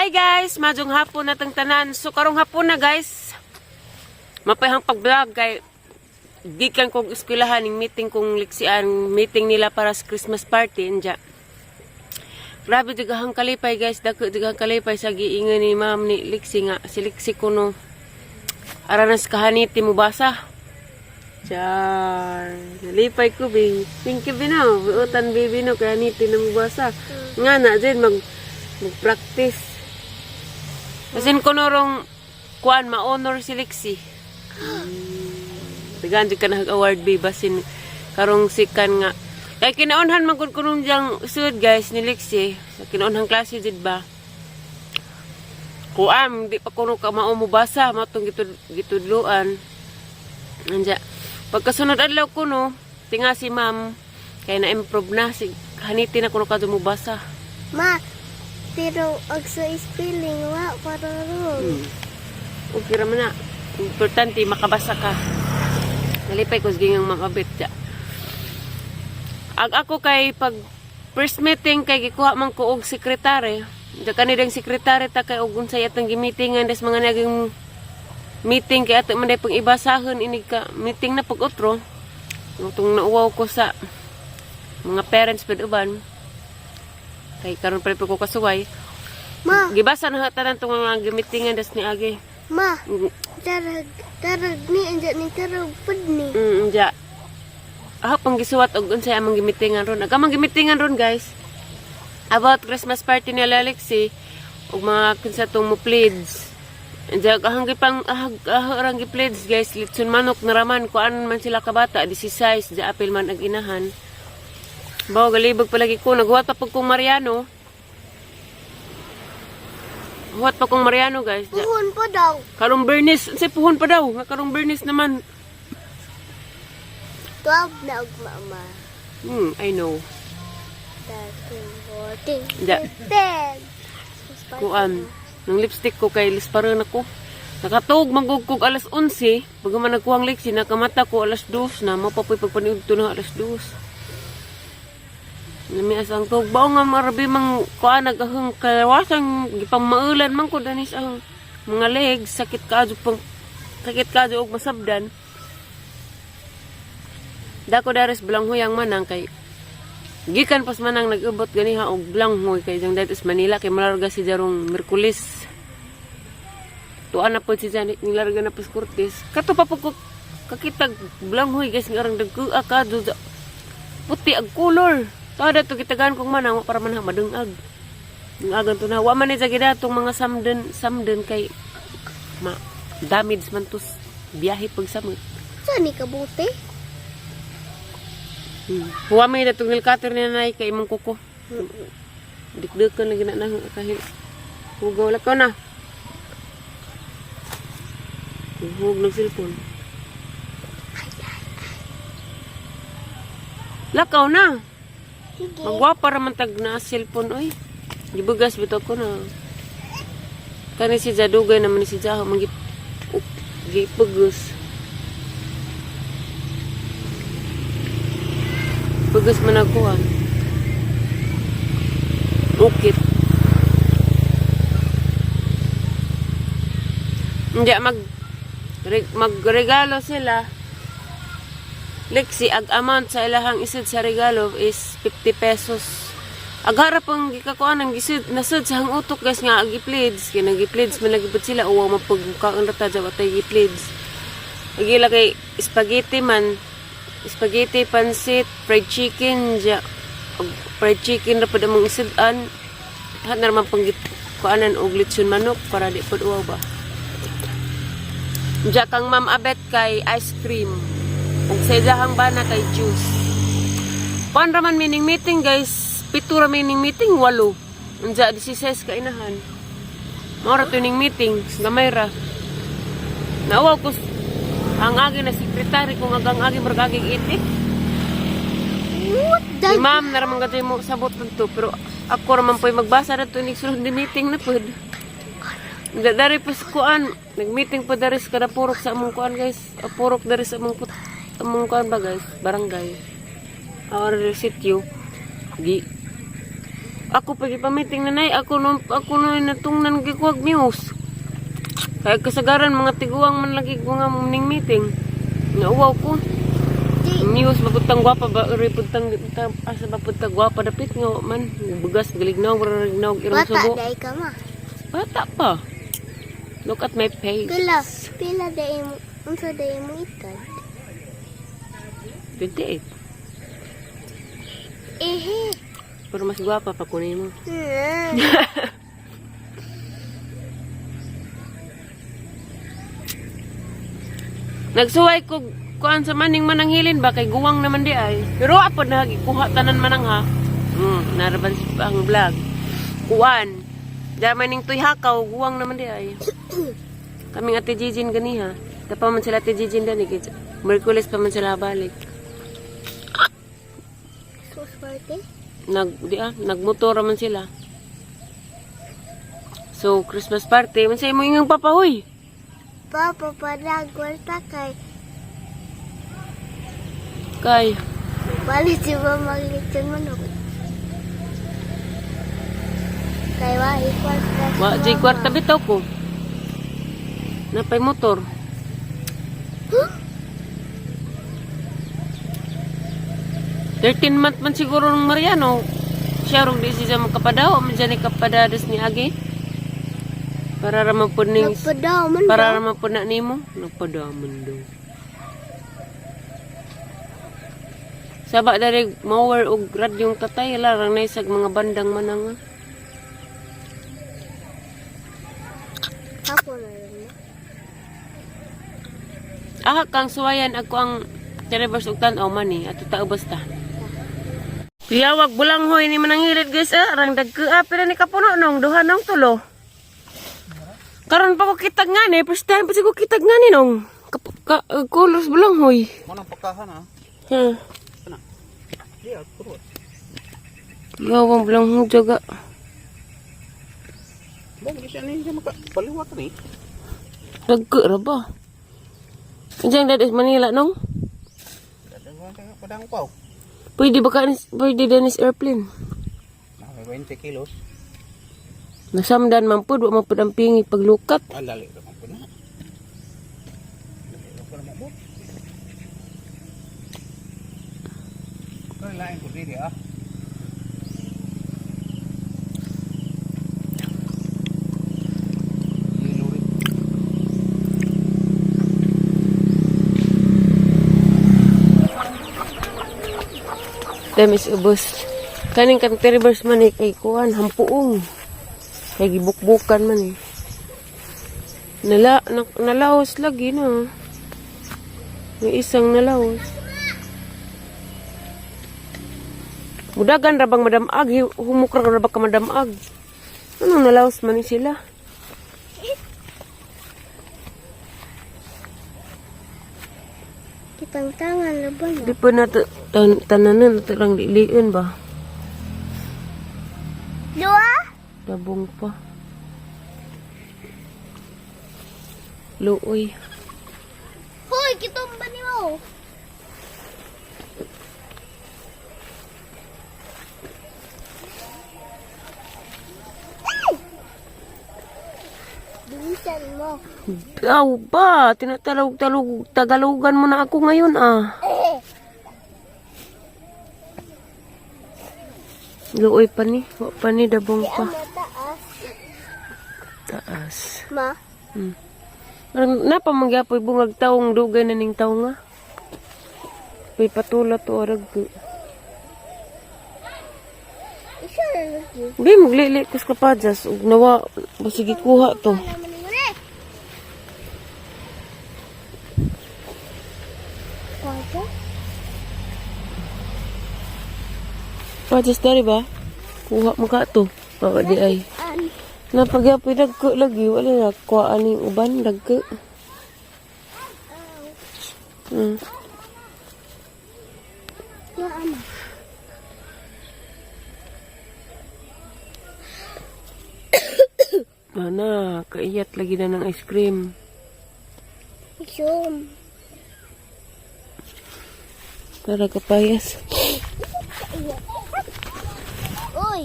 Hi guys, majong hapon natang tanan. So karong hapon na guys, mapayhang pag-vlog kay gikan kong eskwelahan ning meeting kong liksian, meeting nila para sa Christmas party inja. Grabe digahang kalipay guys, dako digahang kalipay sa giingon ni ma'am ni Liksi nga si Liksi kuno aranas kahaniti mo basa. Char, nalipay ko bing. Thank you binaw, buutan baby no kahaniti na mo basa. Nga na din mag-practice. Kasin ko norong kuan ma-honor si Liksi. Dagan jud ka na award bi basin karong sikan nga. Kay kinaunhan magud kuno diyang sud guys ni Liksi. Sa kinaunhang klase jud ba. Kuam di pa kuno ka mao mo basa matong gitudluan. Anja pagkasunod adlaw kuno tinga si ma'am kay na-improve na si haniti na kuno kadto mo basa. Ma, pero ag sa spelling wa para ron. Okay raman na. Importante makabasa ka. Nalipay ko gingang makabit ja. Ag ako kay pag first meeting kay gikuha man ko og sekretary. Da kanidang sekretary ta kay og unsay atong gimitingan des mga naging meeting kay ato man day pang ibasahon ini ka meeting na pag otro. Nutong nauwaw ko sa mga parents pud uban. Kay karon pa ko kasuway. Ma, Gibasa na tanan tong mga gimitingan des ni agi. ma, darag ni anja ni tarog pud ni. Ja. Ako pang gisuwat og unsay among gimitingan ron. Agamang gimitingan ron guys. About Christmas party ni Liksi og mga kinsa tong mo pleads. Anja kahang gipang ahang gipleads guys, litson manok naraman kuan man sila kabata 16 ja apil man ag inahan. Bawo galibog palagi ko naghuwat pa pag kong Mariano. Huwat pa kong Mariano guys. Ja. Puhon pa daw. Karong Bernis, say puhon pa daw. Karong Bernis naman. 12 na og mama. I know. 13, 14, Ja. 15. Kuan, ng lipstick ko kay lisparon ako. Nakatug magugkog alas 11, pagman nagkuhang Liksi nakamata ko alas 2 na mapapoy pagpaniud to na alas 2. Nami asang tugbaw nga marabi mang kuan nagahang kalawasang gipamaulan man ko danis ang mga legs sakit kadto og masabdan. Dako dares Balanghoy manang kay gikan pas manang nag-ubot ganiha og Balanghoy kay jang datos Manila kay malarga si jarong Miyerkules. Tuan na po si Janet nilarga na pas Cortez. Kato pa po ko kakitag Balanghoy guys nga arang dagko akado puti ag color. Tada to kitagan kong manang para man madungag. Dungagan to na wa man ni gidatong mga samden kay damage man to biyahe pag samot. Saan ni kabuti? Huwa may datong helicopter ni nanay kay imong kuko. Dikdekan lagi na kahit hugaw lakaw na. Hug ng cellphone. Lakaw na. Sige. Magwapa raman tag na cellphone oy. Gibugas bitaw ko na. Kani si Jadugay naman si Jaho gipugus. Pugus man ako ha. Ukit. Hindi magregalo sila. Liksi, ag amount sa ilahang isud sa regalo is 50 pesos. Ag harap ang gikakuan ang gisud nasud sa hang utok guys nga ag i-pleads. Kaya nag-i-pleads man lagipod sila uwa mapagmukaan rata dyan watay i-pleads. Agila kay spaghetti man. Spaghetti, pansit, fried chicken dyan. Fried chicken na po damang isudan. Lahat na naman panggit kuanan og litson manok para di po uwa ba. Dyan kang Ma'am Abet kay ice cream. Ug sa ilahang bana kay juice. Kuan raman mining meeting guys. 7 ra mining meeting 8. Unja 16 ka inahan. Mao ra tuning meeting gamay ra. Nawaw ko ang agi na sekretary kung agang agi margagi itik. What Si the? ma'am na raman gadyo mo sabot to pero ako raman po'y magbasa na to ning sulod di meeting na pud. Dari pas kuan nag-meeting pa dari sa kada purok sa among kuan guys. Purok dari sa among kuan ba guys, barangay. Our sitio. ako pagipamiting nanay, ako no natungnan gikuwag news. Kaya kasagaran mga tiguang man lagi ko nga muning meeting. Nauwaw ko. News maputang gwapa ba uri putang asa ba putang gwapa dapit nga man bugas galignaw irong Bata subo. day ka ma. Bata pa. Look at my face. Pila day mo, unsa day mo itad? 28. Ehe. Pero mas gwapa pa kunin mo. Nagsuway ko kuan sa maning mananghilin ba kay guwang naman di ay. Pero apod na gikuha tanan manang ha. Naraban ang vlog. Kuan. Diya maning tuy hakaw guwang naman di ay. Kaming ate Jijin ganiha. Tapa man sila ate Jijin dani kay Merkulis pa man sila balik. So swerte. Nagmotor man sila. So Christmas party man sa imo ingang papahoy. Papa padag kwarta Kay balik si ba maglitin mo no? Kay wa ikwarta. wa jay kwarta bitaw ko. Napay motor. Huh? 13 month man siguro ng Mariano. Siya rong di siya makapadaw. Madyan ni kapadadas ni Agi. Para raman po ning... Nagpadaw man Para ba? raman po na nimo. Nagpadaw man daw. Saba dari mower o radyong tatay. Larang naisag mga bandang mananga. Ako na rin na. Kang suwayan ako ang Terebers ug tan-aw man ni. Ato tao basta. Piyawag bulanghoy ni manangilit guys arang dagka pero ni kapuno nung duha nang tulo. Karon pa ko kitag nga ni, first time pa ko kitag nga ni nung kulos bulanghoy. Manang pagkahan ha? Sana. Iya, kurot. Yawang bulanghoy jaga. Bang, di siya niya makapaliwat ni. Dagka ra ba? Anjang dadis Manila nung? Dadang ka padang paw. Pwede danis airplane. Nah, 20 kilos. Nasamdan man pud wa man pud ang pingi paglukat. Dali ra man po na. Dali ra man po. Kaya lain ko diri ah. Damis ubos. Kaning kang reverse man eh, kay kuan hampuong. Kay gibukbukan man eh. Nalaos lagi na. May isang nalaos. Mudagan ra bang madamag, humukra ra ba ka madamag. Anong nalaos man ni sila? Kitang tangan laban Di pa na tananan na lang liliin ba? Dua? Dabong pa. Luoy. Hoy, kitong ba ni mo? Bilisan mo. Aw ba? Tagalogan mo na ako ngayon ah. Luoy pa ni. Wa pa ni dabong pa. Mataas. Taas. Ma? Napa mangyapoy bungag taong dugay na ning taong nga. Pay patula to arag. Isa na lagi. Di maglili kus kapadyas ug nawa basigi kuha to. Kwarta? Padyas dari ba? Kuha mo ka to. Oo di ay. Napagyapoy dagko lagi wala na kuha aning uban dagko. Ya, ama. Mana, kaiyat lagi na ng ice cream. Isum. Para kapayas. Uy.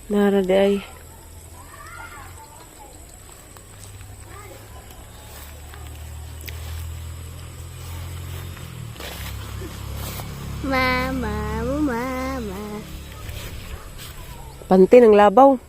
Nara di ay. Mama, mama. Pante ng labaw.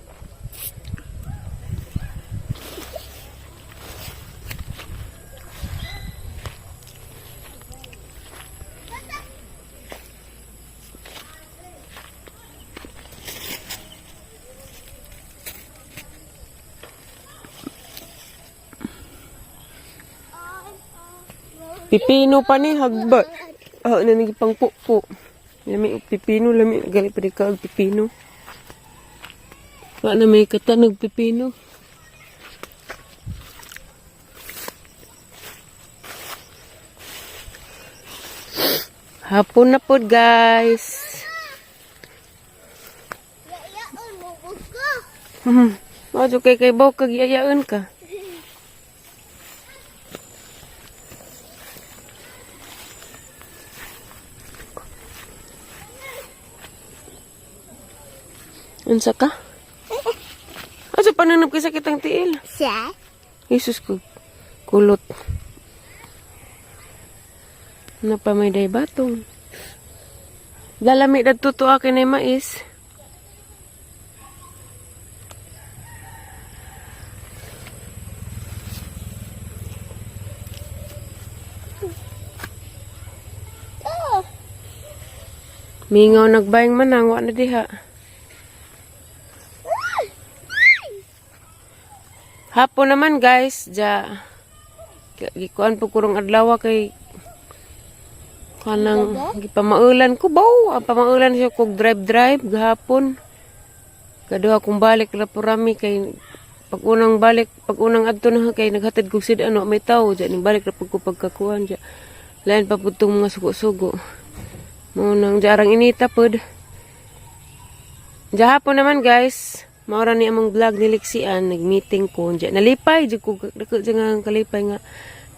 Pipino pa ni hagbat. Ah, nanigi pang pupo. Lami og pipino, lami gali pa di ka og pipino. Wa na may kata nagpipino. Hapon na pod, guys. Yayaon mo ko. Majo kay baw kag yayaan ka. Unsa ka? Asa pananap kay sakit ang tiil? Siya? Jesus ko. Kulot. Napa may day batong. Lalami na tuto akin ay mais. Oh. Mingaw nagbayang manang, wa na diha. Hapon naman guys, gikuan po kurong adlaw kay kanang gipamaulan ko baw, ang pamaulan siya kog drive gahapon. Kaduha akong balik la porami kay pag unang adto na kay naghatid kog sid ano may tawo diyan ning balik ra pud ko pagkakuan diya. Lain pa pud tong mga sugo-sugo. Mo nang jarang inita pud. Hapon naman guys, maura ni among vlog ni Lixian, nag-meeting ko. Diyan, nalipay, dyan ko, dako dyan nga kalipay nga,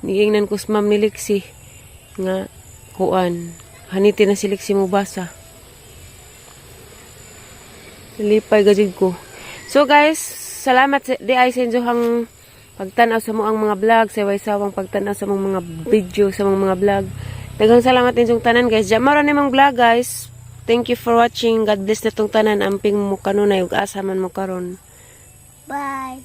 nigingnan ko sa ma'am ni Lixi, nga, kuan, haniti na si Lixi mo basa. Nalipay gajig ko. So guys, salamat di ay sa inyohang pagtanaw sa mga vlog, sa waysawang pagtanaw sa mga video, sa mga vlog. Daghang salamat inyong tanan guys. Diyan, maura ni mong vlog guys. Thank you for watching. God bless na tong tanan. Amping mo kanunay ug asa man mo karon. Bye.